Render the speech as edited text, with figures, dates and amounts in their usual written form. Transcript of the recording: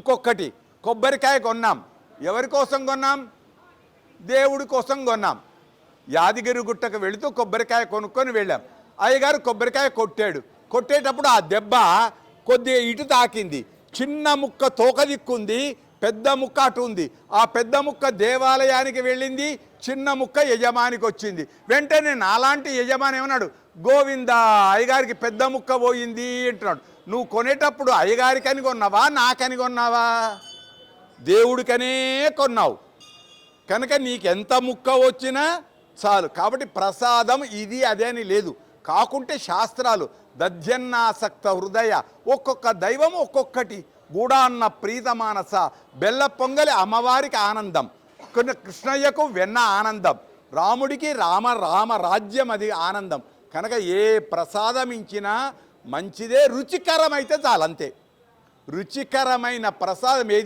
ఇంకొకటి కొబ్బరికాయ కొన్నాం. ఎవరి కోసం కొన్నాం? దేవుడి కోసం కొన్నాం. యాదగిరి గుట్టకు వెళుతూ కొబ్బరికాయ కొనుక్కొని వెళ్ళాం. అయ్యగారు కొబ్బరికాయ కొట్టాడు. కొట్టేటప్పుడు ఆ దెబ్బ కొద్దిగా ఇటు తాకింది. చిన్న ముక్క తోక దిక్కుంది, పెద్ద ముక్క అటు ఉంది. ఆ పెద్ద ముక్క దేవాలయానికి వెళ్ళింది, చిన్న ముక్క యజమానికి వచ్చింది. వెంటనే నాలాంటి యజమాని ఏమన్నాడు, గోవిందా అయ్యగారికి పెద్ద ముక్క పోయింది అంటున్నాడు. నువ్వు కొనేటప్పుడు అయ్యగారికని కొన్నావా, నాకని కొన్నావా? దేవుడికనే కొన్నావు కనుక నీకెంత ముక్క వచ్చినా చాలు. కాబట్టి ప్రసాదం ఇది అదే అని లేదు. కాకుంటే శాస్త్రాలు దధ్యన్నాసక్త హృదయ, ఒక్కొక్క దైవం ఒక్కొక్కటి. గూడాన్న ప్రీతమానస, బెల్ల పొంగలి అమ్మవారికి ఆనందం, కృష్ణయ్యకు వెన్న ఆనందం, రాముడికి రామ రాజ్యం అది ఆనందం. కనుక ఏ ప్రసాదం ఇచ్చినా మంచిదే, రుచికరమైతే చాలంతే. రుచికరమైన ప్రసాదం ఏది